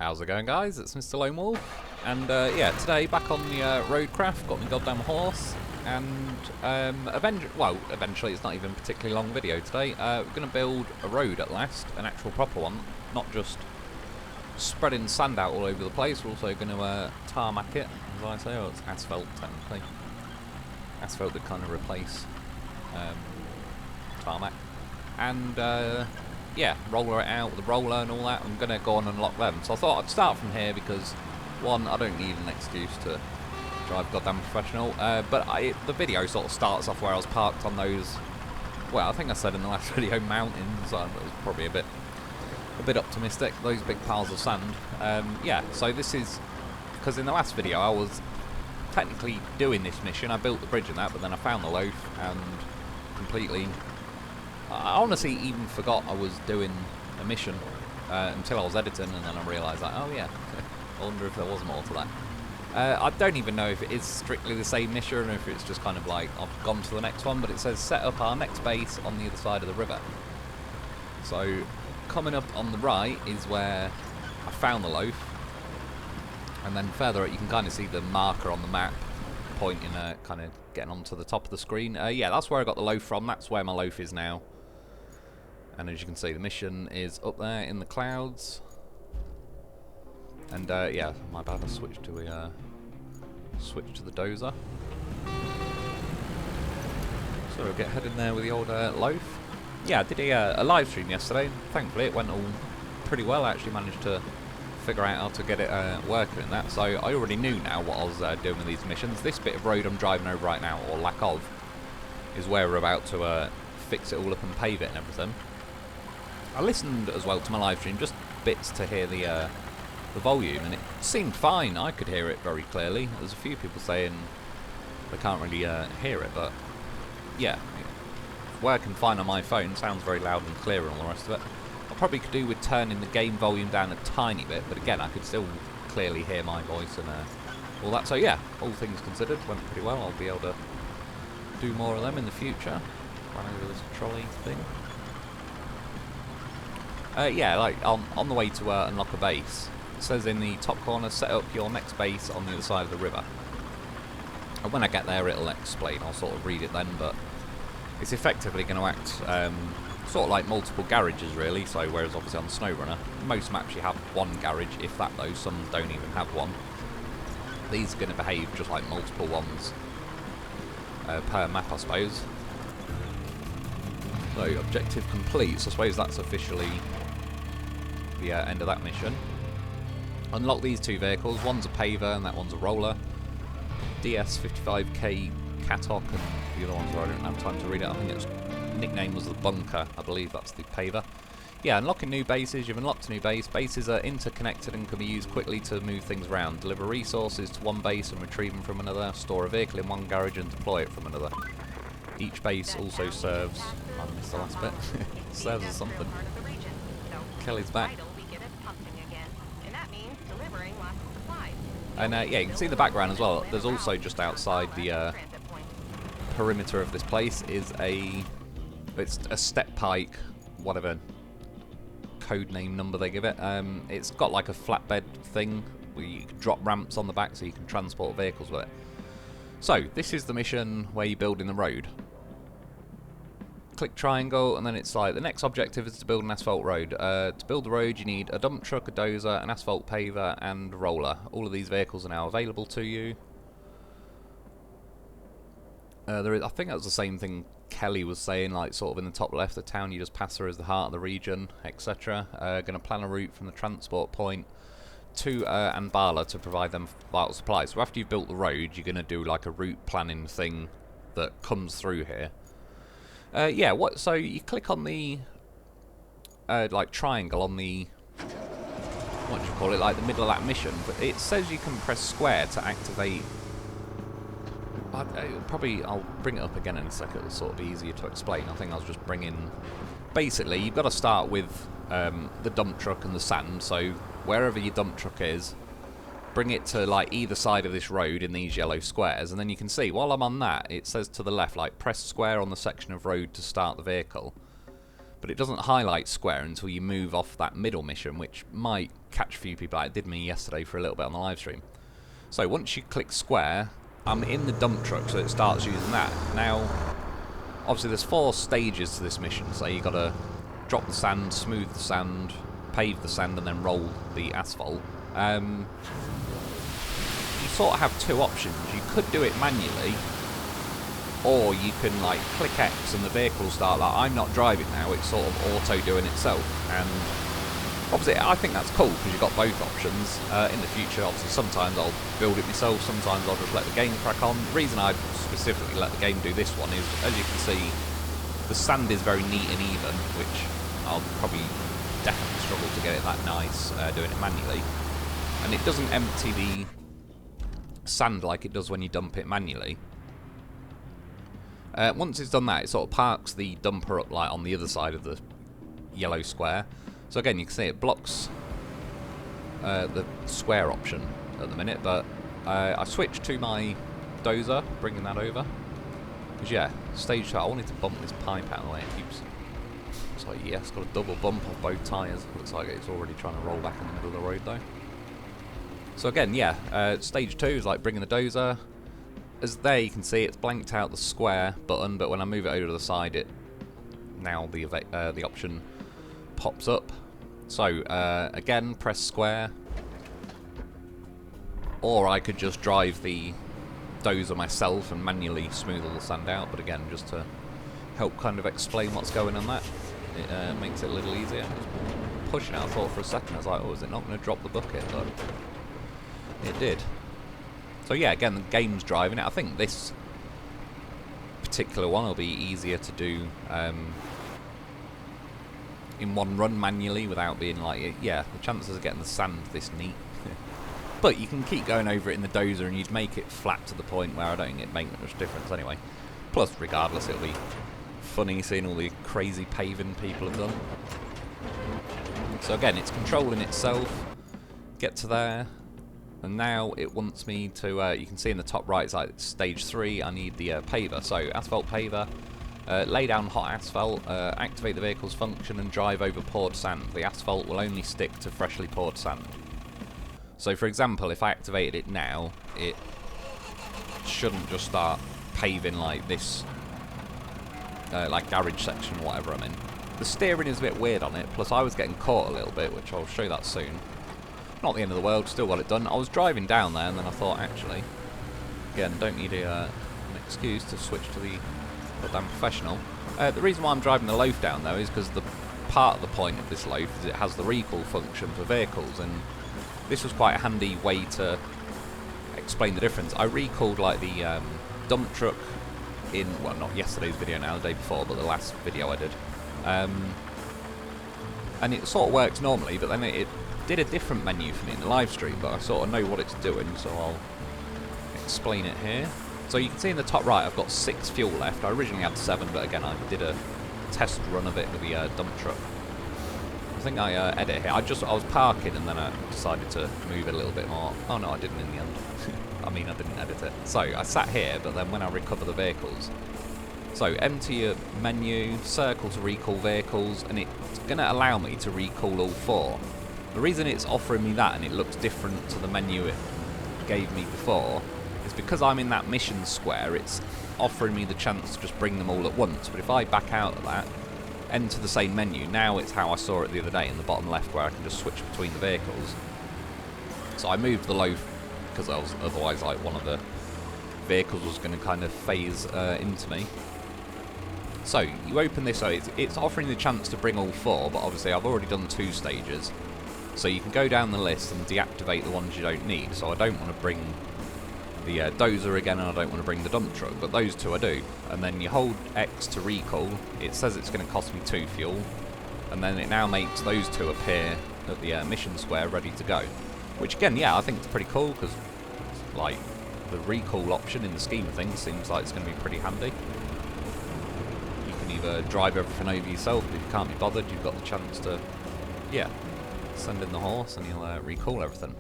How's it going, guys? It's Mr. Lone Wolf, and yeah, today back on the Roadcraft, got my goddamn horse, and eventually it's not even a particularly long video today. We're going to build a road at last, an actual proper one, not just spreading sand out all over the place. We're also going to tarmac it, as I say, or it's asphalt technically. Asphalt that kind of replace tarmac, and yeah, roller it out with the roller and all that. I'm going to go on and unlock them. So I thought I'd start from here because, one, I don't need an excuse to drive goddamn professional, but the video sort of starts off where I was parked on those, well, I think I said in the last video, mountains. It was probably a bit optimistic, those big piles of sand. Yeah, so this is, because in the last video I was technically doing this mission. I built the bridge and that, but then I found the loaf and completely, I honestly even forgot I was doing a mission until I was editing, and then I realised that, oh yeah, I wonder if there was more to that. I don't even know if it is strictly the same mission or if it's just kind of like I've gone to the next one, but it says set up our next base on the other side of the river. So coming up on the right is where I found the loaf, and then further up you can kind of see the marker on the map pointing, kind of getting onto the top of the screen. Yeah, that's where I got the loaf from. That's where my loaf is now. And as you can see, the mission is up there in the clouds. And yeah, my bad, I switched to the dozer. So we'll get head in there with the old loaf. Yeah, I did a live stream yesterday. Thankfully it went all pretty well. I actually managed to figure out how to get it working and that. So I already knew now what I was doing with these missions. This bit of road I'm driving over right now, or lack of, is where we're about to fix it all up and pave it and everything. I listened as well to my live stream, just bits to hear the volume, and it seemed fine. I could hear it very clearly. There's a few people saying they can't really hear it, but yeah, where I can find on my phone sounds very loud and clear and all the rest of it. I probably could do with turning the game volume down a tiny bit, but again, I could still clearly hear my voice and all that. So yeah, all things considered, went pretty well. I'll be able to do more of them in the future. Run over this trolley thing. Yeah, like on the way to unlock a base, it says in the top corner, set up your next base on the other side of the river. And when I get there it'll explain, I'll sort of read it then, but it's effectively going to act sort of like multiple garages really. So whereas obviously on SnowRunner, most maps you have one garage, if that though, some don't even have one. These are going to behave just like multiple ones per map, I suppose. So objective complete, so I suppose that's officially the end of that mission. Unlock these two vehicles, one's a paver and that one's a roller. DS55K Catok, and the other ones where I don't have time to read it. I think its nickname was the Bunker, I believe that's the paver. Yeah, unlocking new bases. You've unlocked a new base. Bases are interconnected and can be used quickly to move things around. Deliver resources to one base and retrieve them from another. Store a vehicle in one garage and deploy it from another. Each base also serves, I missed the last bit, serves as something. Kelly's back. And yeah, you can see the background as well. There's also just outside the perimeter of this place is it's a step pike, whatever code name number they give it. It's got like a flatbed thing where you can drop ramps on the back so you can transport vehicles with it. So this is the mission where you're building the road. Click triangle, and then it's like the next objective is to build an asphalt road. To build the road you need a dump truck, a dozer, an asphalt paver and a roller. All of these vehicles are now available to you. I think that was the same thing Kelly was saying, like sort of in the top left, the town you just pass through is the heart of the region, etc. Going to plan a route from the transport point to Anbala to provide them vital supplies. So after you've built the road, you're going to do like a route planning thing that comes through here. Yeah, so you click on the like triangle on the, what do you call it, like the middle of that mission, but it says you can press square to activate. I'll bring it up again in a second, it'll sort of be easier to explain. I think I was just bringing, basically you've got to start with the dump truck and the sand, so wherever your dump truck is, bring it to like either side of this road in these yellow squares, and then you can see while I'm on that it says to the left, like press square on the section of road to start the vehicle. but it doesn't highlight square until you move off that middle mission, which might catch a few people out. It did me yesterday for a little bit on the live stream. So once you click square, I'm in the dump truck, so it starts using that. Now, obviously there's 4 stages to this mission, so you got to drop the sand, smooth the sand, pave the sand, and then roll the asphalt. You sort of have 2 options. You could do it manually, or you can like click X and the vehicle will start. Like, I'm not driving now, it's sort of auto doing itself, and obviously I think that's cool because you've got both options. In the future, obviously sometimes I'll build it myself, sometimes I'll just let the game crack on. The reason I specifically let the game do this one is, as you can see, the sand is very neat and even, which I'll probably definitely struggle to get it that nice doing it manually. And it doesn't empty the sand like it does when you dump it manually. Once it's done that, it sort of parks the dumper up like on the other side of the yellow square. So again, you can see it blocks the square option at the minute, but I switched to my dozer, bringing that over. Because yeah, stage 2, I wanted to bump this pipe out of the way. It keeps... It's like, yes, got a double bump on both tyres. Looks like it's already trying to roll back in the middle of the road though. So again, yeah, stage 2 is like bringing the dozer. As there you can see, it's blanked out the square button, but when I move it over to the side, it now the option pops up. So again, press square, or I could just drive the dozer myself and manually smooth all the sand out. But again, just to help kind of explain what's going on, that it makes it a little easier. Pushing out, I thought for a second, I was like, oh, is it not going to drop the bucket? But it did. So yeah, again, the game's driving it. I think this particular one will be easier to do in one run manually without being like, yeah, the chances of getting the sand this neat. But you can keep going over it in the dozer and you'd make it flat to the point where I don't think it'd make much difference anyway. Plus, regardless, it'll be funny seeing all the crazy paving people have done. So again, it's controlling itself. Get to there. And now it wants me to, you can see in the top right, it's like stage 3, I need the paver. So, asphalt paver, lay down hot asphalt, activate the vehicle's function and drive over poured sand. The asphalt will only stick to freshly poured sand. So for example, if I activated it now, it shouldn't just start paving like this, like garage section or whatever I'm in. The steering is a bit weird on it, plus I was getting caught a little bit, which I'll show that soon. Not the end of the world, still got it done. I was driving down there and then I thought, actually, again, don't need an excuse to switch to the goddamn professional. The reason why I'm driving the loaf down though is because the part of the point of this loaf is it has the recall function for vehicles, and this was quite a handy way to explain the difference. I recalled like the dump truck in, well, not yesterday's video now, the day before, but the last video I did. And it sort of works normally, but then it did a different menu for me in the live stream, but I sort of know what it's doing, so I'll explain it here. So you can see in the top right I've got 6 fuel left. I originally had 7, but again I did a test run of it with the dump truck. I think I edit here. I was parking and then I decided to move it a little bit more. Oh no, I didn't in the end. I mean, I didn't edit it. So I sat here, but then when I recover the vehicles, so empty your menu, circle to recall vehicles, and it's going to allow me to recall all 4. The reason it's offering me that and it looks different to the menu it gave me before is because I'm in that mission square. It's offering me the chance to just bring them all at once, but if I back out of that, enter the same menu, now it's how I saw it the other day in the bottom left where I can just switch between the vehicles. So I moved the loaf because I was otherwise like one of the vehicles was going to kind of phase into me. So you open this, so it's offering the chance to bring all 4, but obviously I've already done 2 stages. So you can go down the list and deactivate the ones you don't need. So I don't want to bring the dozer again, and I don't want to bring the dump truck, but those 2 I do. And then you hold X to recall. It says it's going to cost me 2 fuel, and then it now makes those 2 appear at the mission square ready to go. Which again, yeah, I think it's pretty cool because like the recall option in the scheme of things seems like it's going to be pretty handy. You can either drive everything over yourself, but if you can't be bothered, you've got the chance to, yeah, send in the horse and you'll recall everything.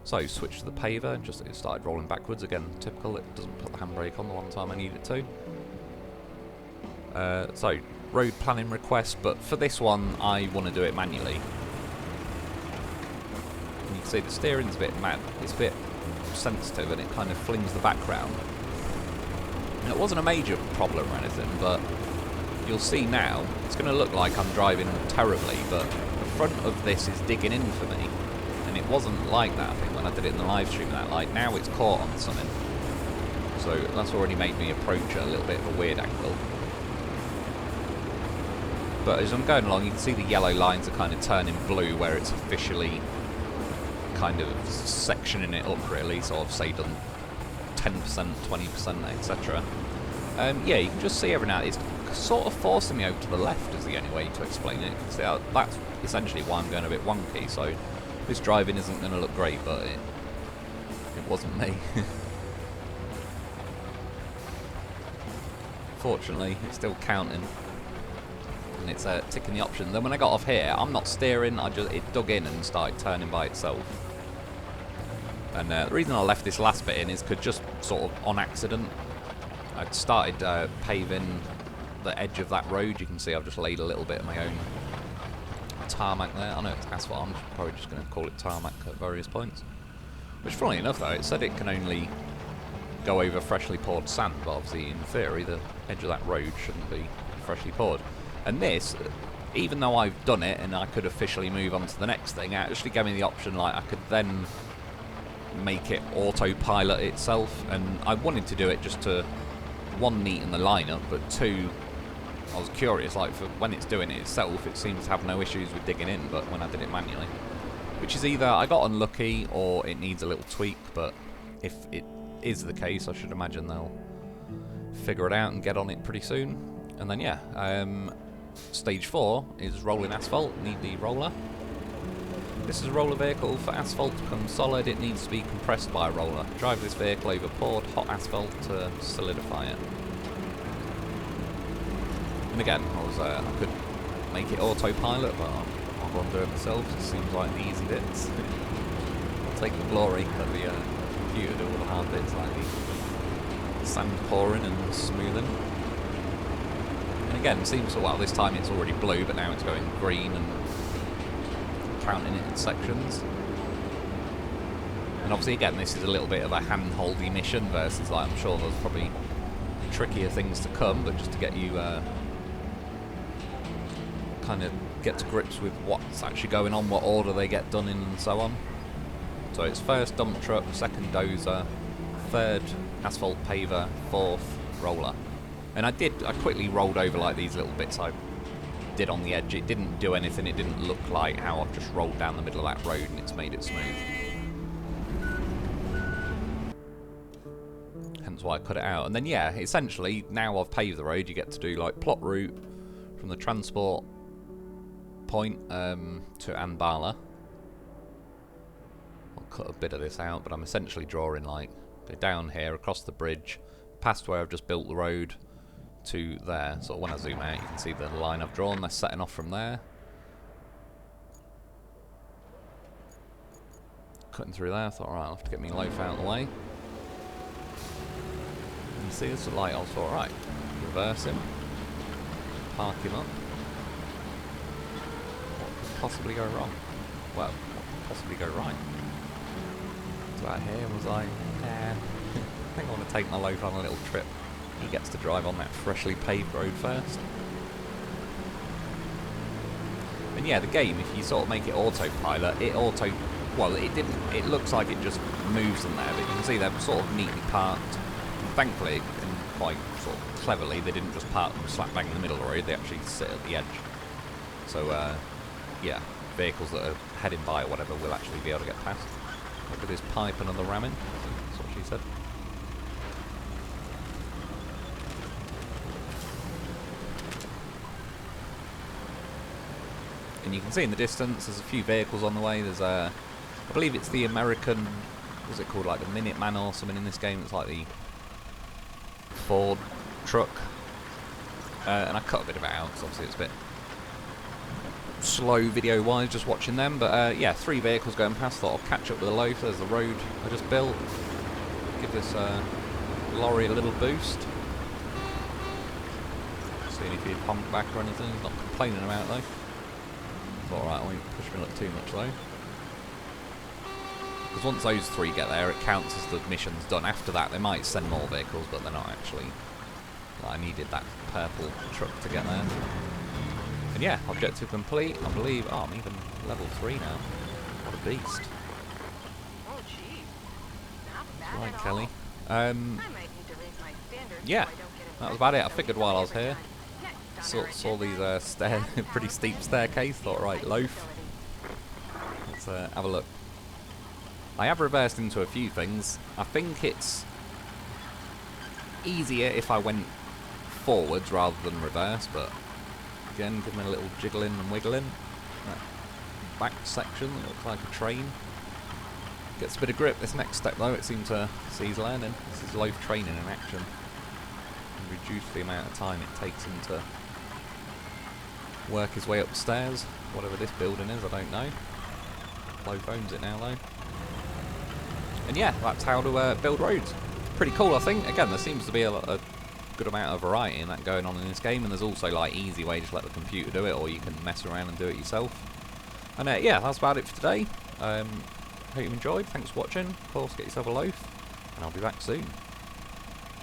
So switch to the paver, just it started rolling backwards again, typical, it doesn't put the handbrake on the one time I need it to. So road planning request, but for this one I want to do it manually. And you can see the steering's a bit mad, it's a bit sensitive and it kind of flings the background. And it wasn't a major problem or anything, but you'll see now, it's going to look like I'm driving terribly, but the front of this is digging in for me. And it wasn't like that, I think, when I did it in the live stream. That, like, now it's caught on something. So that's already made me approach at a little bit of a weird angle. But as I'm going along, you can see the yellow lines are kind of turning blue, where it's officially kind of sectioning it up, really. So I've say done 10%, 20%, etc. Yeah, you can just see every now and then it's sort of forcing me over to the left is the only way to explain it. So that's essentially why I'm going a bit wonky. So this driving isn't going to look great, but it wasn't me. Fortunately, it's still counting, and it's ticking the option. Then when I got off here, I'm not steering. It dug in and started turning by itself. And the reason I left this last bit in is because just sort of on accident, I'd started paving the edge of that road. You can see I've just laid a little bit of my own tarmac there. I know it's asphalt, I'm probably just going to call it tarmac at various points. Which, funnily enough though, it said it can only go over freshly poured sand, but obviously in theory the edge of that road shouldn't be freshly poured. And this, even though I've done it and I could officially move on to the next thing, it actually gave me the option, like I could then make it autopilot itself, and I wanted to do it just to, one, neaten the lineup, but two, I was curious, like, for when it's doing it itself, it seems to have no issues with digging in, but when I did it manually, which is either I got unlucky or it needs a little tweak. But if it is the case, I should imagine they'll figure it out and get on it pretty soon. And then yeah, stage 4 is rolling asphalt. Need the roller. This is a roller vehicle. For asphalt to become solid, it needs to be compressed by a roller. Drive this vehicle over poured hot asphalt to solidify it. And again, I could make it autopilot, but I'll go and do it myself. It seems like the easy bits. I'll take the glory that the computer do all the hard bits, like the sand pouring and smoothing. And again, it seems, well, this time it's already blue, but now it's going green and counting it in sections. And obviously again, this is a little bit of a hand-holdy mission versus, like, I'm sure there's probably trickier things to come, but just to get you kind of get to grips with what's actually going on, what order they get done in and so on. So it's first dump truck, second dozer, third asphalt paver, fourth roller. And I quickly rolled over like these little bits I did on the edge. It didn't do anything, it didn't look like how I've just rolled down the middle of that road and it's made it smooth. Hence why I cut it out. And then yeah, essentially now I've paved the road, you get to do like plot route from the transport point to Anbala. I'll cut a bit of this out, but I'm essentially drawing like down here across the bridge past where I've just built the road to there. So when I zoom out, you can see the line I've drawn. They're setting off from there, cutting through there. I thought, alright, I'll have to get me loaf out of the way. And you see this light, I thought, alright, reverse him, park him up. What could possibly go wrong? Well, what could possibly go right? So out here was like, nah, I think I want to take my loaf on a little trip. He gets to drive on that freshly paved road first. And yeah, the game, if you sort of make it autopilot, it looks like it just moves them there, but you can see they're sort of neatly parked. And thankfully, and quite sort of cleverly, they didn't just park them slap bang in the middle of the road, they actually sit at the edge. So yeah, vehicles that are heading by or whatever will actually be able to get past. Look at this pipe, another ramming. That's what she said. And you can see in the distance there's a few vehicles on the way. There's I believe it's the American, what's it called, like the Minuteman or something in this game. It's like the Ford truck. And I cut a bit of it out because obviously it's a bit slow video wise just watching them. But yeah, 3 vehicles going past. Thought I'll catch up with the loaf. There's the road I just built. Give this lorry a little boost. See Seeing if he'd honk back or anything. He's not complaining about it though. It's alright, I won't push me up too much though. Because once those 3 get there, it counts as the mission's done. After that, they might send more vehicles, but they're not actually. Like, I needed that purple truck to get there. And yeah, objective complete. I believe. Oh, I'm even level 3 now. What a beast. Oh, gee. Not bad Right, at Kelly. all. I might need to raise my standards Yeah, so I don't get that was about it. I so figured easily while I was every here, time. saw these pretty steep staircase. Thought, right, loaf. Let's have a look. I have reversed into a few things. I think it's easier if I went forwards rather than reverse, but again, give me a little jiggling and wiggling. That back section that looks like a train. Gets a bit of grip. This next step though, it seems to see he's learning. This is loaf training in action. And reduce the amount of time it takes him to work his way upstairs. Whatever this building is, I don't know. Loaf owns it now though. And yeah, that's how to build roads. Pretty cool, I think. Again, there seems to be a good amount of variety in that going on in this game, and there's also like easy way just let the computer do it, or you can mess around and do it yourself. And yeah, that's about it for today. Hope you enjoyed. Thanks for watching. Of course, get yourself a loaf, and I'll be back soon.